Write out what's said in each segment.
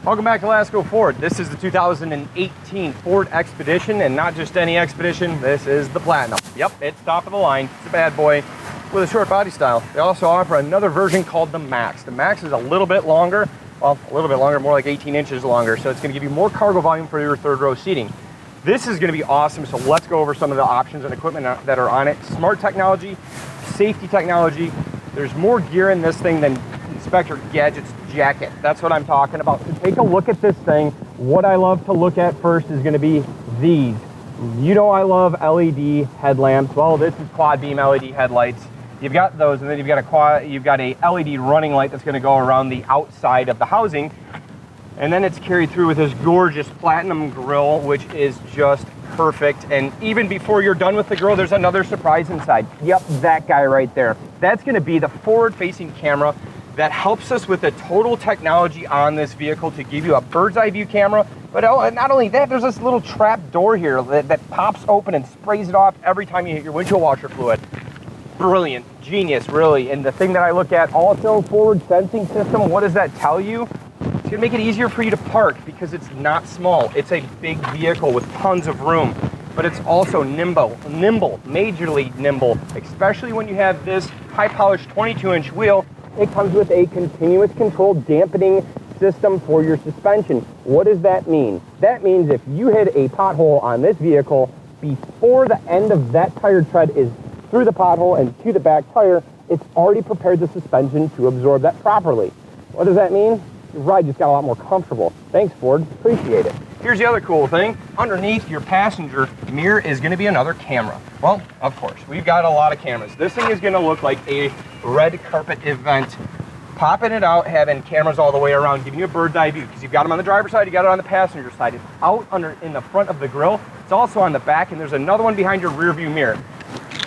Welcome back to Lasco Ford. This is the 2018 Ford Expedition, and not just any Expedition, this is the Platinum. Yep, it's top of the line. It's a bad boy with a short body style. They also offer another version called the Max. The Max is a little bit longer, well, a little bit longer, more like 18 inches longer, so it's going to give you more cargo volume for your third row seating. This is going to be awesome, so let's go over some of the options and equipment that are on it. Smart technology, safety technology. There's more gear in this thing than Inspector Gadget's jacket. That's what I'm talking about. So take a look at this thing. What I love to look at first is going to be these. You know I love LED headlamps. Well, this is quad beam LED headlights. You've got those, and then you've got a LED running light that's going to go around the outside of the housing. And then it's carried through with this gorgeous platinum grille, which is just perfect. And even before you're done with the grille, there's another surprise inside. Yep, that guy right there. That's going to be the forward-facing camera that helps us with the total technology on this vehicle to give you a bird's eye view camera. But not only that, there's this little trap door here that pops open and sprays it off every time you hit your windshield washer fluid. Brilliant, genius, really. And the thing that I look at, also forward sensing system, what does that tell you? It's gonna make it easier for you to park because it's not small. It's a big vehicle with tons of room, but it's also nimble, majorly nimble, especially when you have this high-polished 22-inch wheel. It comes with a continuous control dampening system for your suspension. What does that mean? That means if you hit a pothole on this vehicle, before the end of that tire tread is through the pothole and to the back tire, it's already prepared the suspension to absorb that properly. What does that mean? Your ride just got a lot more comfortable. Thanks, Ford. Appreciate it. Here's the other cool thing. Underneath your passenger mirror is going to be another camera. Well, of course, we've got a lot of cameras. This thing is going to look like a red carpet event. Popping it out, having cameras all the way around, giving you a bird's eye view, because you've got them on the driver's side, you got it on the passenger side. It's out in the front of the grille. It's also on the back, and there's another one behind your rear view mirror.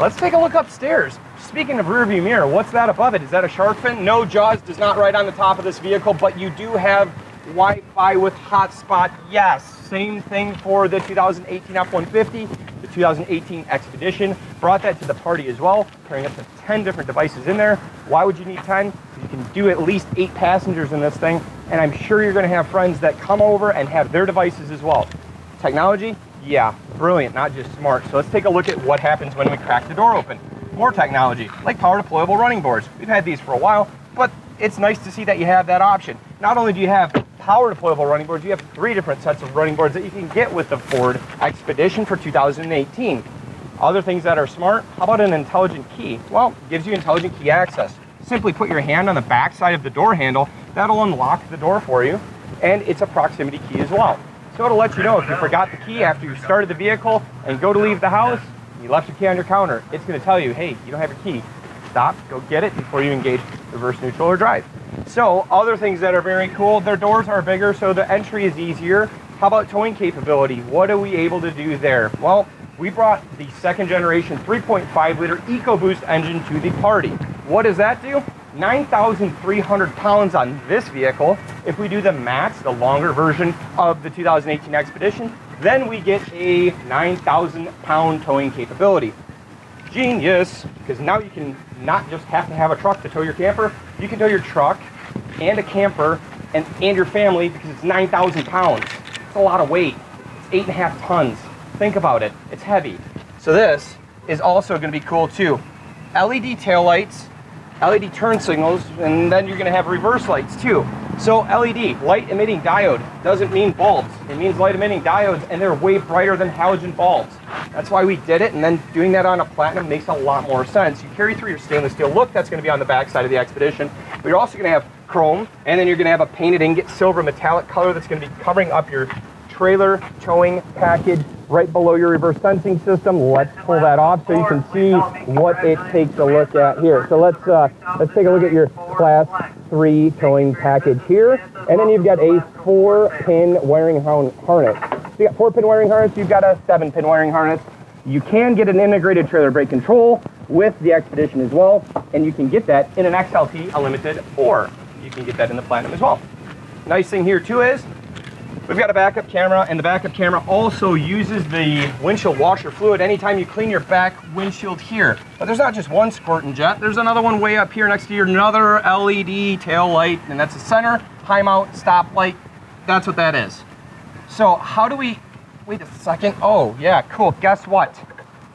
Let's take a look upstairs. Speaking of rear view mirror, what's that above it? Is that a shark fin? No, Jaws does not ride on the top of this vehicle, but you do have Wi-Fi with hotspot. Yes, same thing for the 2018 F-150, the 2018 Expedition. Brought that to the party as well, carrying up to 10 different devices in there. Why would you need 10? You can do at least 8 passengers in this thing, and I'm sure you're going to have friends that come over and have their devices as well. Technology? Yeah, brilliant, not just smart. So let's take a look at what happens when we crack the door open. More technology, like power deployable running boards. We've had these for a while, but it's nice to see that you have that option. Not only do you have power deployable running boards, you have 3 different sets of running boards that you can get with the Ford Expedition for 2018. Other things that are smart, how about an intelligent key? Well, it gives you intelligent key access. Simply put your hand on the back side of the door handle, that'll unlock the door for you, and it's a proximity key as well. So it'll let you know if you forgot the key after you started the vehicle and go to leave the house, you left your key on your counter, it's going to tell you, hey, you don't have your key. Stop, go get it before you engage reverse, neutral, or drive. So other things that are very cool, their doors are bigger, so the entry is easier. How about towing capability? What are we able to do there? Well, we brought the 2nd generation 3.5 liter EcoBoost engine to the party. What does that do? 9,300 pounds on this vehicle. If we do the Max, the longer version of the 2018 Expedition, then we get a 9,000 pound towing capability. Genius, because now you can not just have to have a truck to tow your camper, you can tow your truck and a camper and your family because it's 9,000 pounds. It's a lot of weight. It's 8.5 tons. Think about it, it's heavy. So this is also going to be cool too. LED taillights, LED turn signals, and then you're going to have reverse lights too. So LED, light emitting diode, doesn't mean bulbs. It means light emitting diodes, and they're way brighter than halogen bulbs. That's why we did it, and then doing that on a Platinum makes a lot more sense. You carry through your stainless steel look, that's going to be on the back side of the Expedition, but you're also going to have chrome, and then you're going to have a painted ingot silver metallic color that's going to be covering up your trailer towing package right below your reverse sensing system. Let's pull that off so you can see what it takes a look at here. So let's take a look at your Class 3 towing package here, and then you've got a 4-pin wiring harness. So you got 4-pin wiring harness, you've got a 7-pin wiring harness. You can get an integrated trailer brake control with the Expedition as well, and you can get that in an XLT, a Limited, or you can get that in the Platinum as well. Nice thing here too is we've got a backup camera, and the backup camera also uses the windshield washer fluid anytime you clean your back windshield here. But there's not just one squirting jet, there's another one way up here next to your another LED tail light, and that's a center, high mount, stop light, That's what that is. So how do we, wait a second. Oh yeah, cool. Guess what?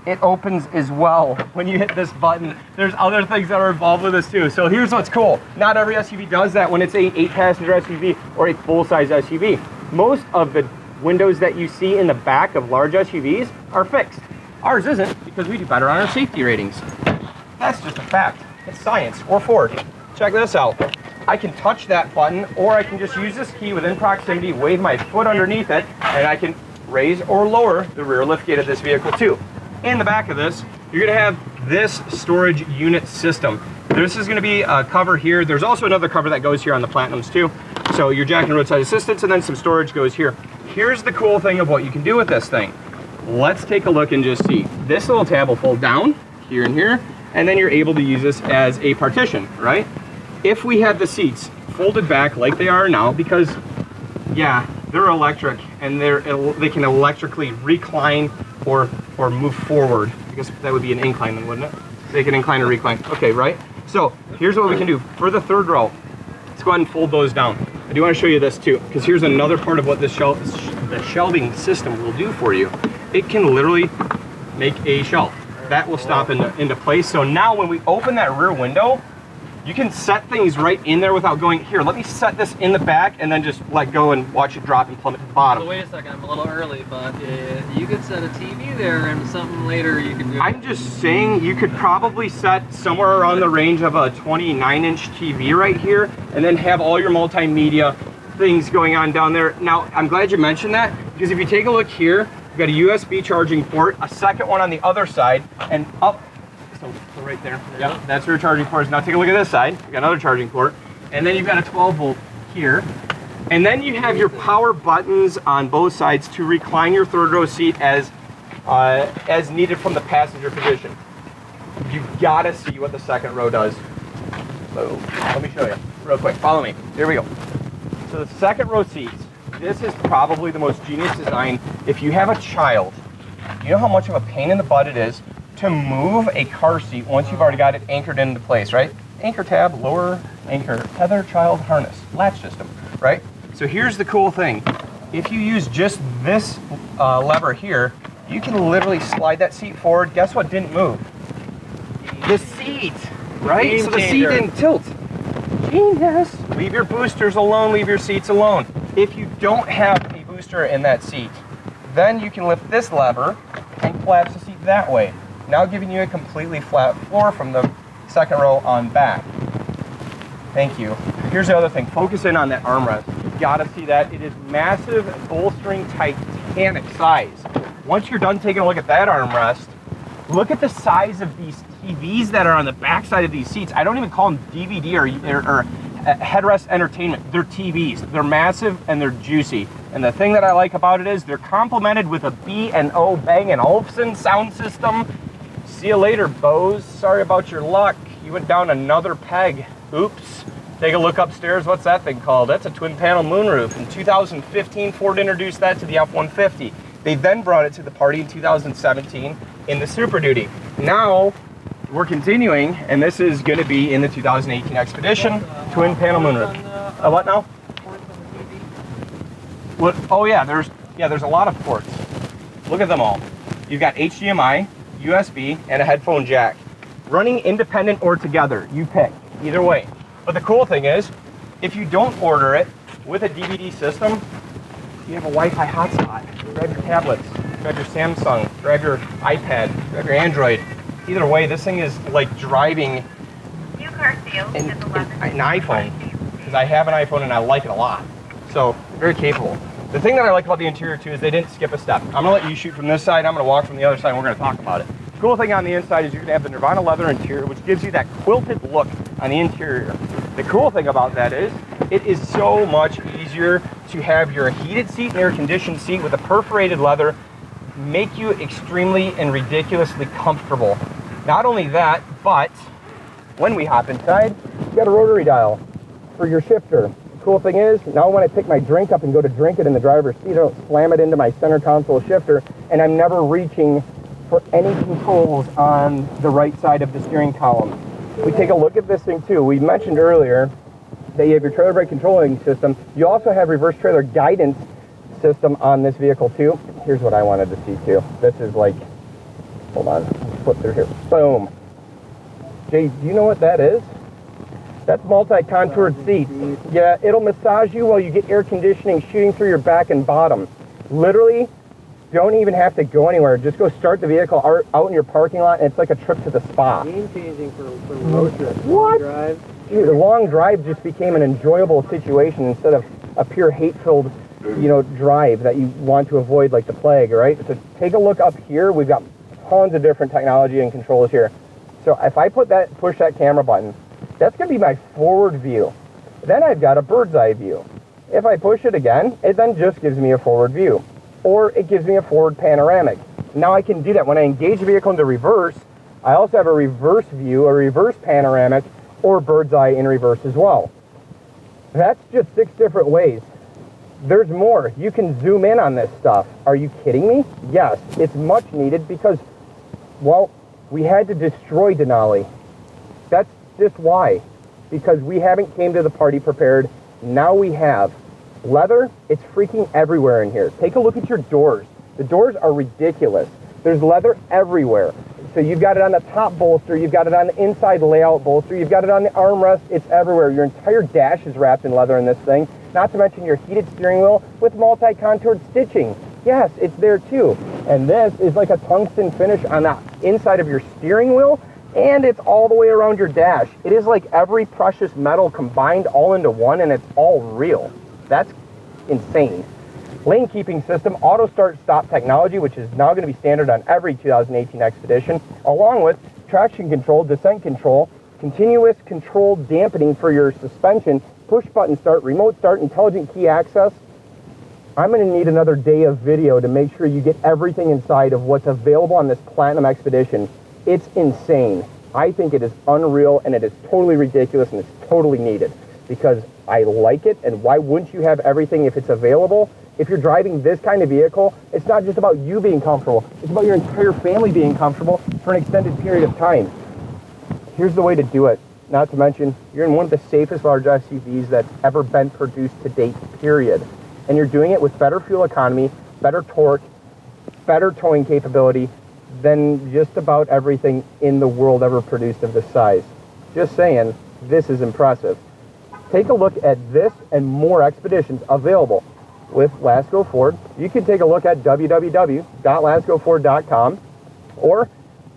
It opens as well when you hit this button. There's other things that are involved with this too. So here's what's cool. Not every SUV does that when it's a 8-passenger SUV or a full-size SUV. Most of the windows that you see in the back of large SUVs are fixed. Ours isn't, because we do better on our safety ratings. That's just a fact. It's science. Or Ford. Check this out. I can touch that button, or I can just use this key within proximity, wave my foot underneath it, and I can raise or lower the rear liftgate of this vehicle too. In the back of this, you're gonna have this storage unit system. This is gonna be a cover here. There's also another cover that goes here on the Platinums too. So your jack and roadside assistance, and then some storage goes here. Here's the cool thing of what you can do with this thing. Let's take a look and just see. This little tab will fold down here and here, and then you're able to use this as a partition, right? If we had the seats folded back like they are now, because yeah, they're electric and they can electrically recline or move forward. I guess that would be an incline then, wouldn't it? They can incline or recline. Okay, right? So here's what we can do. For the third row, let's go ahead and fold those down. I do want to show you this too, because here's another part of what the shelving system will do for you. It can literally make a shelf. That will stop into place. So now when we open that rear window, you can set things right in there without going, here, let me set this in the back and then just let go and watch it drop and plummet to the bottom. So wait a second, I'm a little early, but you could set a TV there and something later you can do. I'm just saying you could probably set somewhere around the range of a 29-inch TV right here and then have all your multimedia things going on down there. Now, I'm glad you mentioned that, because if you take a look here, you've got a USB charging port, a second one on the other side, and up. So right there. Yep, that's where your charging port is. Now take a look at this side. You've got another charging port. And then you've got a 12-volt here. And then you have your power buttons on both sides to recline your third row seat as needed from the passenger position. You've got to see what the second row does. So let me show you real quick. Follow me. Here we go. So the second row seats, this is probably the most genius design. If you have a child, you know how much of a pain in the butt it is to move a car seat once you've already got it anchored into place, right? Anchor tab, lower anchor, tether, child, harness, latch system, right? So here's the cool thing. If you use just this lever here, you can literally slide that seat forward. Guess what didn't move? The seat, right? So the seat didn't tilt. Genius. Leave your boosters alone, leave your seats alone. If you don't have a booster in that seat, then you can lift this lever and collapse the seat that way. Now giving you a completely flat floor from the second row on back. Thank you. Here's the other thing. Focus in on that armrest. You gotta see that. It is massive, bolstering, Titanic size. Once you're done taking a look at that armrest, look at the size of these TVs that are on the back side of these seats. I don't even call them DVD or headrest entertainment. They're TVs. They're massive and they're juicy. And the thing that I like about it is they're complemented with a B&O Bang & Olufsen sound system. See you later, Bose. Sorry about your luck. You went down another peg. Oops. Take a look upstairs. What's that thing called? That's a twin panel moonroof. In 2015, Ford introduced that to the F-150. They then brought it to the party in 2017 in the Super Duty. Now, we're continuing, and this is going to be in the 2018 Expedition, twin panel moonroof. What now? What? Oh yeah, there's a lot of ports. Look at them all. You've got HDMI, USB, and a headphone jack. Running independent or together, you pick, either way. But the cool thing is, if you don't order it with a DVD system, you have a Wi-Fi hotspot. Grab your tablets, grab your Samsung, grab your iPad, grab your Android. Either way, this thing is like driving an iPhone, because I have an iPhone and I like it a lot. So, very capable. The thing that I like about the interior too is they didn't skip a step. I'm gonna let you shoot from this side, I'm gonna walk from the other side, and we're gonna talk about it. The cool thing on the inside is you're gonna have the Nirvana leather interior, which gives you that quilted look on the interior. The cool thing about that is, it is so much easier to have your heated seat and air-conditioned seat with a perforated leather make you extremely and ridiculously comfortable. Not only that, but when we hop inside, you got a rotary dial for your shifter. The cool thing is, now when I pick my drink up and go to drink it in the driver's seat, I don't slam it into my center console shifter, and I'm never reaching for any controls on the right side of the steering column. We take a look at this thing too. We mentioned earlier that you have your trailer brake controlling system. You also have reverse trailer guidance system on this vehicle too. Here's what I wanted to see too. This is like, hold on, let's flip through here. Boom. Jay, do you know what that is? That's multi-contoured seats. Yeah, it'll massage you while you get air conditioning shooting through your back and bottom. Literally, don't even have to go anywhere. Just go start the vehicle out in your parking lot, and it's like a trip to the spa. Game changing for road trips. What? Drive. Dude, the long drive just became an enjoyable situation instead of a pure hate-filled, you know, drive that you want to avoid like the plague, right? So take a look up here. We've got tons of different technology and controls here. So if I push that camera button, that's going to be my forward view. Then I've got a bird's eye view. If I push it again, it then just gives me a forward view. Or it gives me a forward panoramic. Now I can do that. When I engage the vehicle into reverse, I also have a reverse view, a reverse panoramic, or bird's eye in reverse as well. That's just 6 different ways. There's more. You can zoom in on this stuff. Are you kidding me? Yes, it's much needed because, well, we had to destroy Denali. That's just why. Because we haven't came to the party prepared. Now we have. Leather, it's freaking everywhere in here. Take a look at your doors. The doors are ridiculous. There's leather everywhere. So you've got it on the top bolster, you've got it on the inside layout bolster, you've got it on the armrest, it's everywhere. Your entire dash is wrapped in leather in this thing. Not to mention your heated steering wheel with multi-contoured stitching. Yes, it's there too. And this is like a tungsten finish on the inside of your steering wheel, and it's all the way around your dash. It is like every precious metal combined all into one, and it's all real. That's insane. Lane keeping system, auto start stop technology, which is now going to be standard on every 2018 Expedition, along with traction control, descent control, continuous control dampening for your suspension, push button start, remote start, intelligent key access. I'm going to need another day of video to make sure you get everything inside of what's available on this Platinum Expedition. It's insane. I think it is unreal, and it is totally ridiculous, and it's totally needed because I like it, and why wouldn't you have everything if it's available? If you're driving this kind of vehicle, it's not just about you being comfortable, it's about your entire family being comfortable for an extended period of time. Here's the way to do it. Not to mention, you're in one of the safest large SUVs that's ever been produced to date, period. And you're doing it with better fuel economy, better torque, better towing capability than just about everything in the world ever produced of this size. Just saying, this is impressive. Take a look at this and more Expeditions available with Lasco Ford. You can take a look at www.lascoford.com or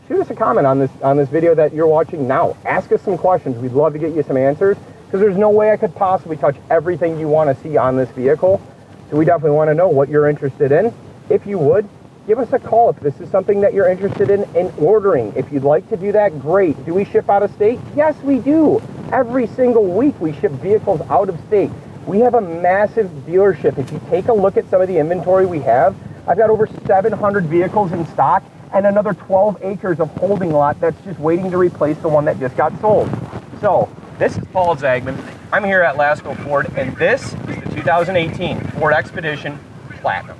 shoot us a comment on this video that you're watching now. Ask us some questions. We'd love to get you some answers because there's no way I could possibly touch everything you want to see on this vehicle. So we definitely want to know what you're interested in. If you would, give us a call if this is something that you're interested in ordering. If you'd like to do that, great. Do we ship out of state? Yes, we do. Every single week we ship vehicles out of state. We have a massive dealership. If you take a look at some of the inventory we have, I've got over 700 vehicles in stock and another 12 acres of holding lot that's just waiting to replace the one that just got sold. So, this is Paul Zagman. I'm here at Lasco Ford, and this is the 2018 Ford Expedition Platinum.